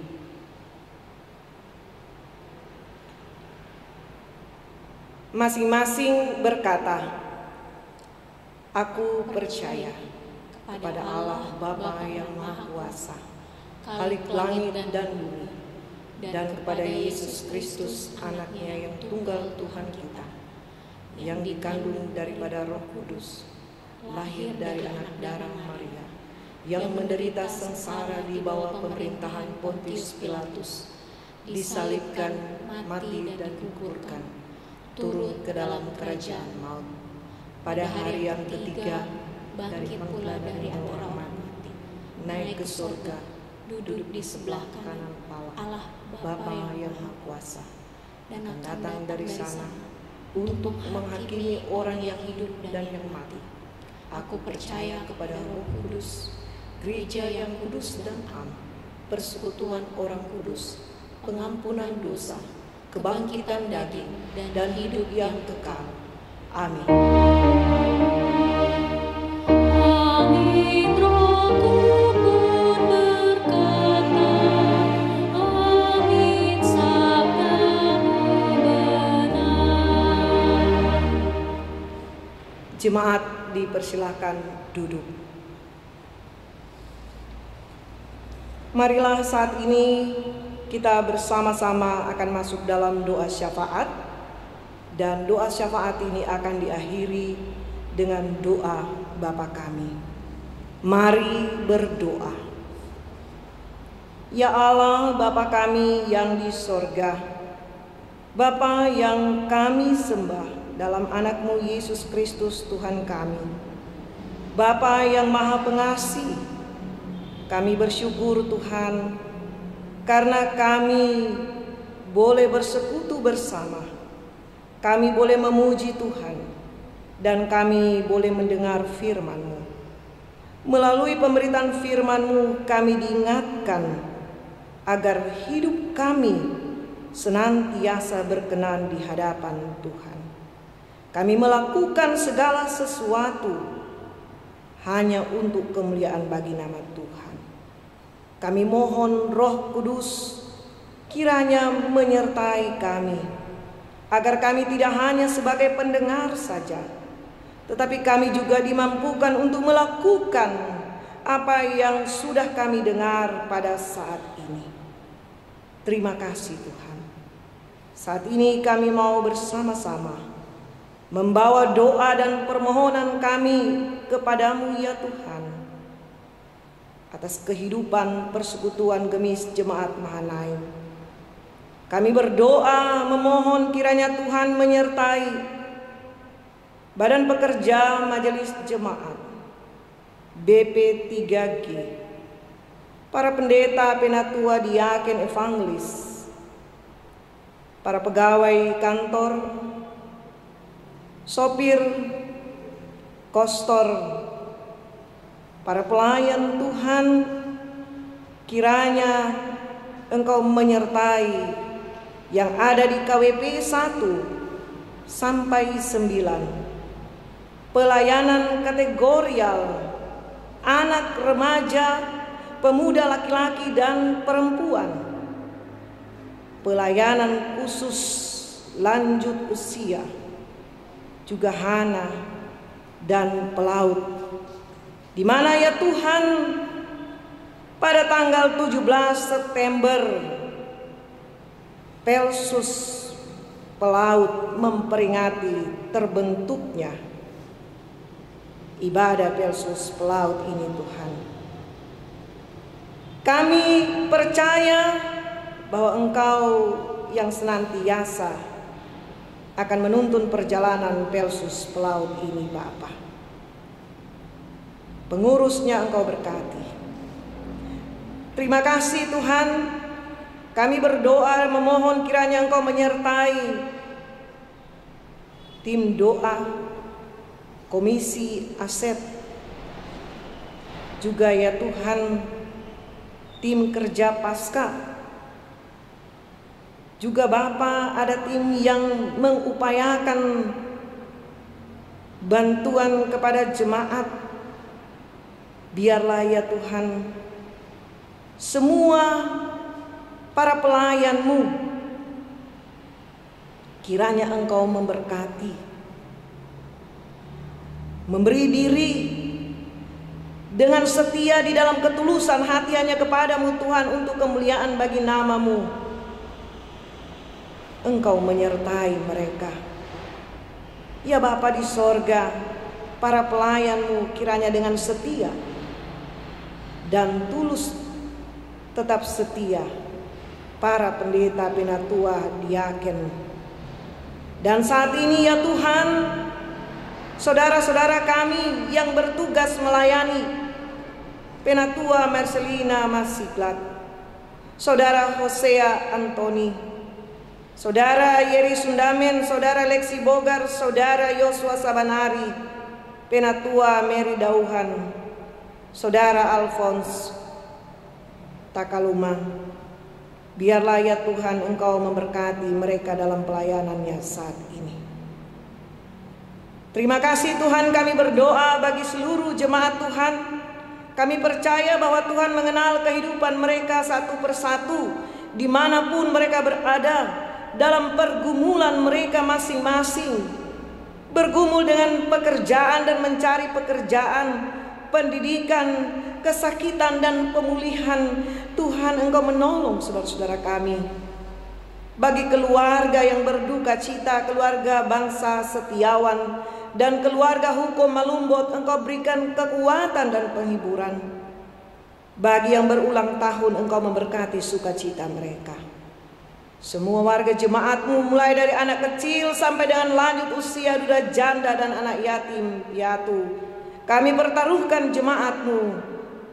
Masing-masing berkata, "Aku percaya kepada Allah Bapa yang Maha Kuasa, Khalik langit dan bumi, dan kepada Yesus Kristus anaknya yang tunggal Tuhan kita, yang dikandung daripada Roh Kudus, lahir dari anak darah Maria, yang menderita sengsara di bawah pemerintahan Pontius Pilatus, disalibkan, mati dan dikuburkan, turun ke dalam kerajaan maut. Pada hari yang ketiga bangkit pula dari antara orang mati, naik ke surga, duduk di sebelah kanan Allah Bapa yang Maha Kuasa, dan akan datang dari sana untuk menghakimi orang yang hidup dan yang mati. Aku percaya kepada Roh Kudus, gereja yang kudus dan am, persekutuan orang kudus, pengampunan dosa, kebangkitan daging, dan hidup yang kekal. Amin. Amin. Rohku pun berkata, amin, sabdamu benar. Jemaat dipersilahkan duduk. Marilah saat ini kita bersama-sama akan masuk dalam doa syafaat, dan doa syafaat ini akan diakhiri dengan doa Bapa kami. Mari berdoa. Ya Allah, Bapa kami yang di sorga, Bapa yang kami sembah dalam anakmu Yesus Kristus Tuhan kami, Bapa yang maha pengasih, kami bersyukur Tuhan karena kami boleh bersekutu bersama, kami boleh memuji Tuhan, dan kami boleh mendengar firman-Mu. Melalui pemberitaan firman-Mu kami diingatkan agar hidup kami senantiasa berkenan di hadapan Tuhan. Kami melakukan segala sesuatu hanya untuk kemuliaan bagi nama Tuhan. Kami mohon Roh Kudus kiranya menyertai kami, agar kami tidak hanya sebagai pendengar saja, tetapi kami juga dimampukan untuk melakukan apa yang sudah kami dengar pada saat ini. Terima kasih Tuhan. Saat ini kami mau bersama-sama membawa doa dan permohonan kami kepadamu ya Tuhan, atas kehidupan persekutuan Gemis Jemaat Mahanaim. Kami berdoa memohon kiranya Tuhan menyertai Badan Pekerja Majelis Jemaat, BP3G, para pendeta, penatua, diaken, evangelis, para pegawai kantor, sopir, kostor, para pelayan Tuhan, kiranya Engkau menyertai yang ada di KWP 1 sampai 9. Pelayanan kategorial, anak, remaja, pemuda, laki-laki dan perempuan. Pelayanan khusus lanjut usia, juga hana dan pelaut. Di mana ya Tuhan, pada tanggal 17 September Pelsus Pelaut memperingati terbentuknya ibadah Pelsus Pelaut ini Tuhan. Kami percaya bahwa Engkau yang senantiasa akan menuntun perjalanan Pelsus Pelaut ini Bapa. Pengurusnya Engkau berkati. Terima kasih Tuhan. Kami berdoa memohon kiranya Engkau menyertai tim doa, komisi aset, juga ya Tuhan tim kerja pasca. Juga Bapa, ada tim yang mengupayakan bantuan kepada jemaat. Biarlah ya Tuhan semua para pelayan-Mu kiranya Engkau memberkati, memberi diri dengan setia di dalam ketulusan hati hanya kepadamu Tuhan untuk kemuliaan bagi nama-Mu. Engkau menyertai mereka. Ya Bapa di sorga, para pelayan-Mu kiranya dengan setia dan tulus tetap setia, para pendeta, penatua, diaken. Dan saat ini ya Tuhan, saudara-saudara kami yang bertugas melayani, Penatua Marcelina Masiklat, Saudara Hosea Antoni, Saudara Yeri Sundamen, Saudara Lexi Bogar, Saudara Yosua Sabanari, Penatua Mary Dauhan, Saudara Alphonse Takaluma. Biarlah ya Tuhan Engkau memberkati mereka dalam pelayanannya saat ini. Terima kasih Tuhan, kami berdoa bagi seluruh jemaat Tuhan. Kami percaya bahwa Tuhan mengenal kehidupan mereka satu persatu, dimanapun mereka berada, dalam pergumulan mereka masing-masing. Bergumul dengan pekerjaan dan mencari pekerjaan, pendidikan, kesakitan dan pemulihan. Tuhan Engkau menolong saudara-saudara kami. Bagi keluarga yang berduka cita, keluarga bangsa Setiawan dan keluarga hukum Malumbot, Engkau berikan kekuatan dan penghiburan. Bagi yang berulang tahun, Engkau memberkati sukacita mereka. Semua warga jemaat-Mu, mulai dari anak kecil sampai dengan lanjut usia, duda janda dan anak yatim piatu, kami pertaruhkan jemaat-Mu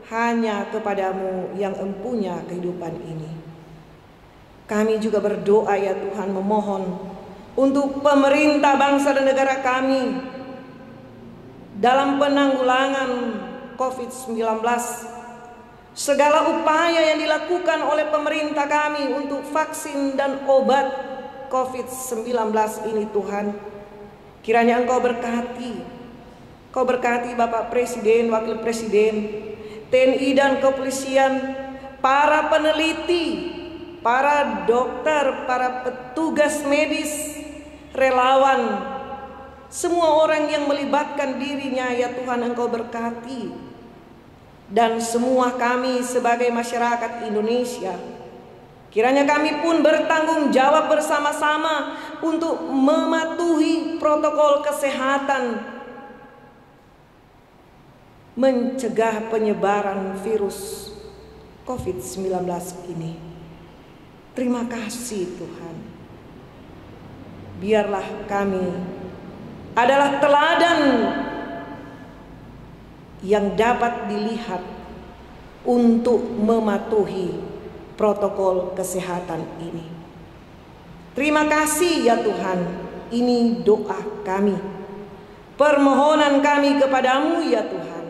hanya kepadamu yang empunya kehidupan ini. Kami juga berdoa ya Tuhan, memohon untuk pemerintah bangsa dan negara kami dalam penanggulangan COVID-19. Segala upaya yang dilakukan oleh pemerintah kami untuk vaksin dan obat COVID-19 ini Tuhan, kiranya Engkau berkati. Kau berkati Bapak Presiden, Wakil Presiden, TNI dan kepolisian, para peneliti, para dokter, para petugas medis, relawan, semua orang yang melibatkan dirinya, ya Tuhan Engkau berkati. Dan semua kami sebagai masyarakat Indonesia, kiranya kami pun bertanggung jawab bersama-sama untuk mematuhi protokol kesehatan, mencegah penyebaran virus COVID-19 ini. Terima kasih Tuhan. Biarlah kami adalah teladan yang dapat dilihat untuk mematuhi protokol kesehatan ini. Terima kasih ya Tuhan. Ini doa kami, permohonan kami kepadamu ya Tuhan.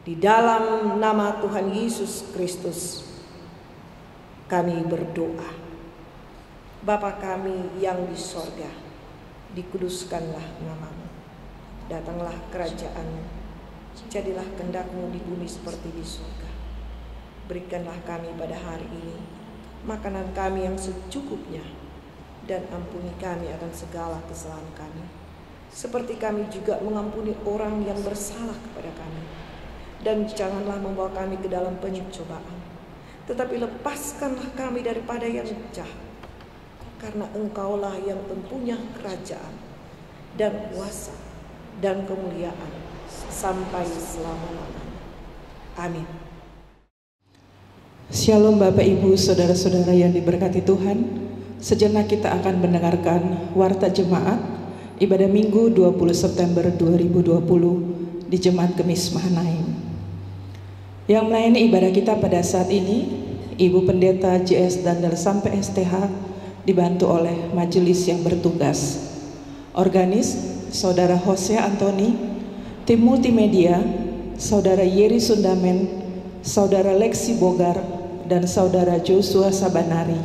Di dalam nama Tuhan Yesus Kristus kami berdoa. Bapa kami yang di sorga, dikuduskanlah namamu. Datanglah kerajaan-Mu, jadilah kehendak-Mu di bumi seperti di surga. Berikanlah kami pada hari ini makanan kami yang secukupnya, dan ampuni kami akan segala kesalahan kami, seperti kami juga mengampuni orang yang bersalah kepada kami. Dan janganlah membawa kami ke dalam pencobaan, tetapi lepaskanlah kami daripada yang jahat, karena Engkaulah yang mempunyai kerajaan dan kuasa dan kemuliaan sampai selama-lamanya. Amin. Shalom Bapak Ibu, Saudara-saudara yang diberkati Tuhan. Sejenak kita akan mendengarkan warta jemaat ibadah Minggu 20 September 2020 di Jemaat Gemis Mahanaim. Yang melayani ibadah kita pada saat ini Ibu Pendeta JS Dandel sampai STH, dibantu oleh majelis yang bertugas. Organis Saudara Jose Antoni, tim multimedia Saudara Yeri Sundamen, Saudara Lexi Bogar, dan Saudara Joshua Sabanari.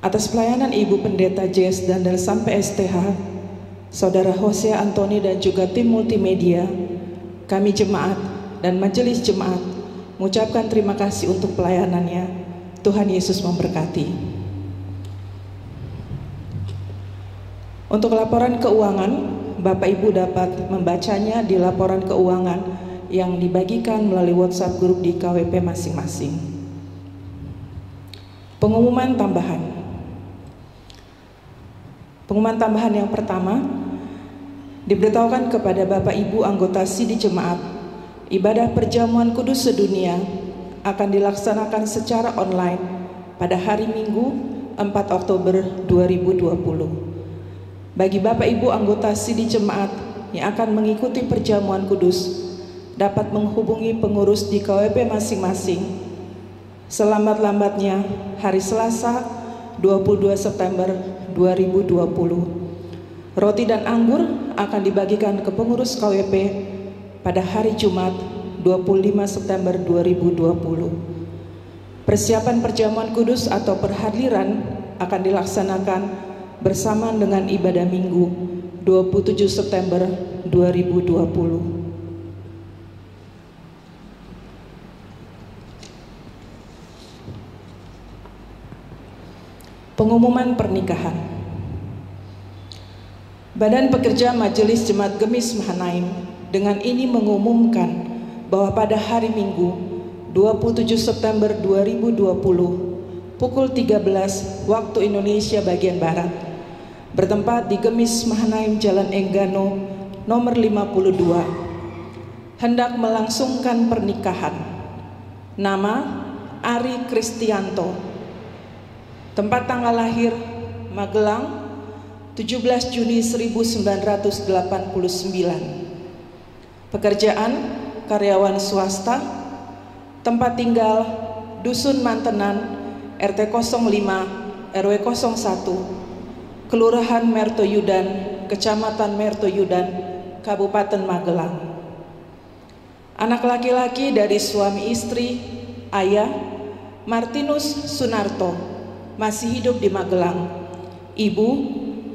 Atas pelayanan Ibu Pendeta JS Dandel sampai STH, Saudara Jose Antoni dan juga tim multimedia, kami jemaat dan majelis jemaat mengucapkan terima kasih untuk pelayanannya. Tuhan Yesus memberkati. Untuk laporan keuangan, Bapak Ibu dapat membacanya di laporan keuangan yang dibagikan melalui WhatsApp grup di KWP masing-masing. Pengumuman tambahan. Pengumuman tambahan yang pertama, diberitahukan kepada Bapak Ibu anggota Sidi Jemaat, ibadah perjamuan kudus sedunia akan dilaksanakan secara online pada hari Minggu 4 Oktober 2020. Bagi Bapak Ibu anggota Sidi Jemaat yang akan mengikuti perjamuan kudus, dapat menghubungi pengurus di KWP masing-masing selambat-lambatnya hari Selasa 22 September 2020. Roti dan anggur akan dibagikan ke pengurus KWP pada hari Jumat 25 September 2020. Persiapan perjamuan kudus atau perhadiran akan dilaksanakan bersamaan dengan ibadah Minggu 27 September 2020. Pengumuman pernikahan. Badan Pekerja Majelis Jemaat Gemis Mahanaim dengan ini mengumumkan bahwa pada hari Minggu 27 September 2020 pukul 13 waktu Indonesia bagian Barat, bertempat di Gemis Mahanaim Jalan Enggano nomor 52, hendak melangsungkan pernikahan. Nama Ari Kristianto. Tempat tanggal lahir Magelang 17 Juni 1989. Pekerjaan karyawan swasta. Tempat tinggal Dusun Mantenan, RT 05 RW 01, Kelurahan Mertoyudan, Kecamatan Mertoyudan, Kabupaten Magelang. Anak laki-laki dari suami istri, ayah, Martinus Sunarto, masih hidup di Magelang. Ibu,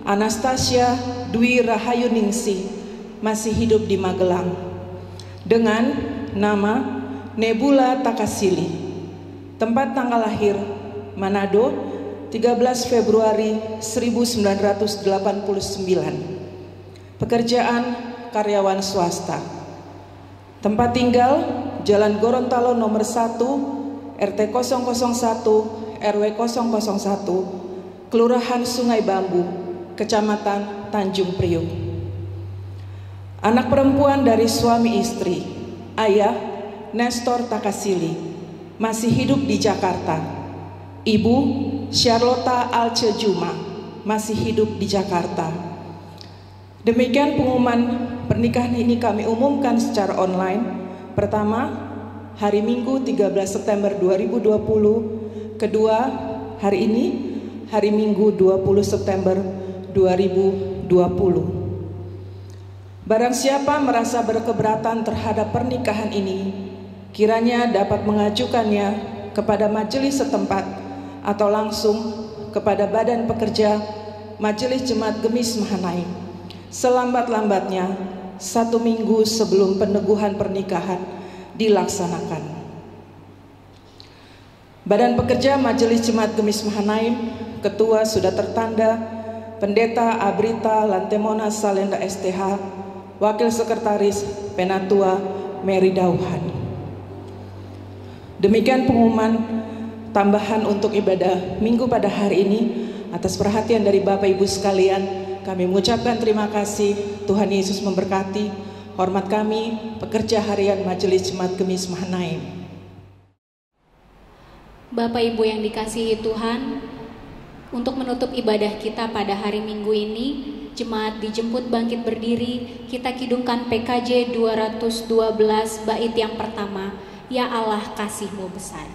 Anastasia Dwi Rahayuningsih, masih hidup di Magelang. Dengan nama Nebula Takasili. Tempat tanggal lahir, Manado, 13 Februari 1989. Pekerjaan karyawan swasta. Tempat tinggal Jalan Gorontalo nomor 1, RT 001, RW 001, Kelurahan Sungai Bambu, Kecamatan Tanjung Priok. Anak perempuan dari suami istri, ayah Nestor Takasili, masih hidup di Jakarta. Ibu Charlotta Alce Juma, masih hidup di Jakarta. Demikian pengumuman pernikahan ini kami umumkan secara online. Pertama, hari Minggu 13 September 2020. Kedua, hari ini, hari Minggu 20 September 2020. Barang siapa merasa berkeberatan terhadap pernikahan ini, kiranya dapat mengajukannya kepada majelis setempat atau langsung kepada Badan Pekerja Majelis Jemaat Gemis Mahanaim selambat-lambatnya 1 minggu sebelum peneguhan pernikahan dilaksanakan. Badan Pekerja Majelis Jemaat Gemis Mahanaim, Ketua sudah tertanda Pendeta Abrita Lantemona Salenda STH, Wakil Sekretaris Penatua Mary Dauhan. Demikian pengumuman tambahan untuk ibadah minggu pada hari ini. Atas perhatian dari Bapak Ibu sekalian, kami mengucapkan terima kasih. Tuhan Yesus memberkati. Hormat kami, pekerja harian Majelis Jemaat Gemis Mahanaim. Bapak Ibu yang dikasihi Tuhan, untuk menutup ibadah kita pada hari Minggu ini, jemaat dijemput bangkit berdiri. Kita kidungkan PKJ 212 bait yang pertama, Ya Allah kasih-Mu besar.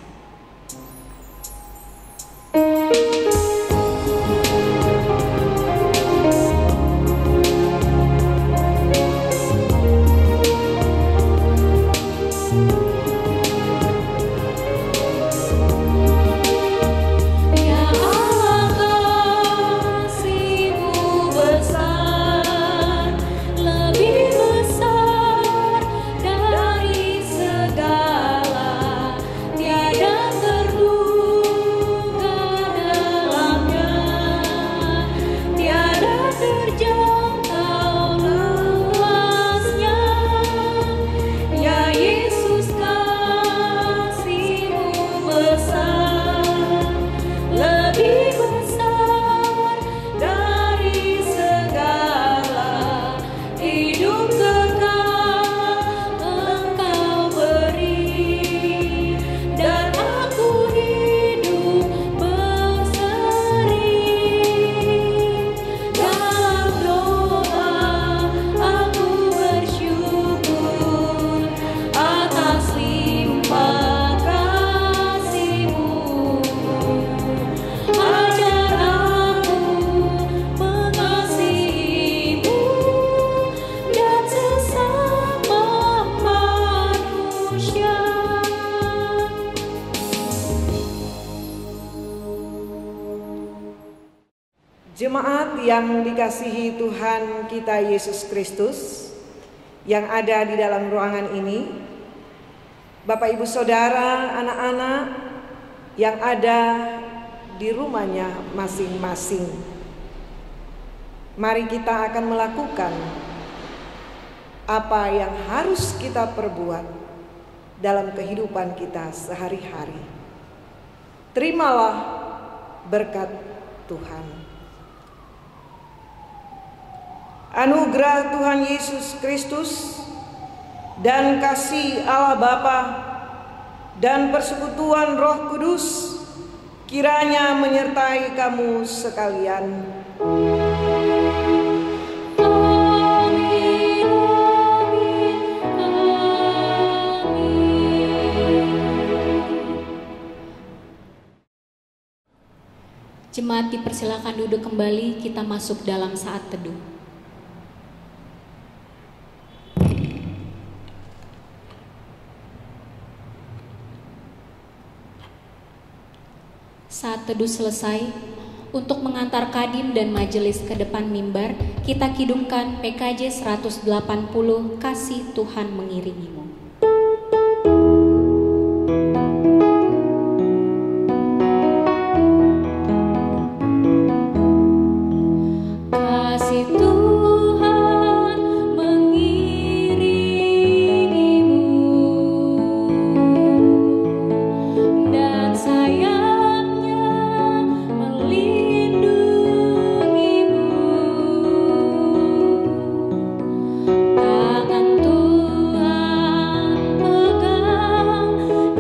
Jemaat yang dikasihi Tuhan kita Yesus Kristus yang ada di dalam ruangan ini, Bapak Ibu Saudara, anak-anak yang ada di rumahnya masing-masing. Mari kita akan melakukan apa yang harus kita perbuat dalam kehidupan kita sehari-hari. Terimalah berkat Tuhan. Anugerah Tuhan Yesus Kristus dan kasih Allah Bapa dan persekutuan Roh Kudus kiranya menyertai kamu sekalian. Amin, amin, amin. Jemaat dipersilakan duduk kembali, kita masuk dalam saat teduh. Saat teduh selesai, untuk mengantar Kadim dan majelis ke depan mimbar, kita kidungkan PKJ 180, Kasih Tuhan Mengirimimu. Kasih Tuhan mengirimimu dan sayangnya melindungimu. Tangan Tuhan pegang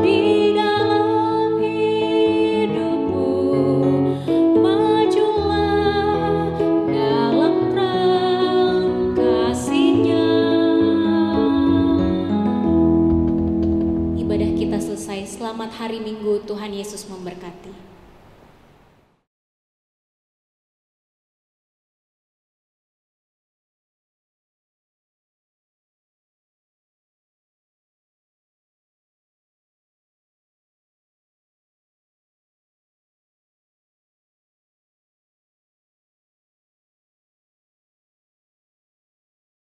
di dalam hidupmu. Majulah dalam terang kasih-Nya. Ibadah kita selesai. Selamat hari Minggu. Tuhan Yesus memberkati.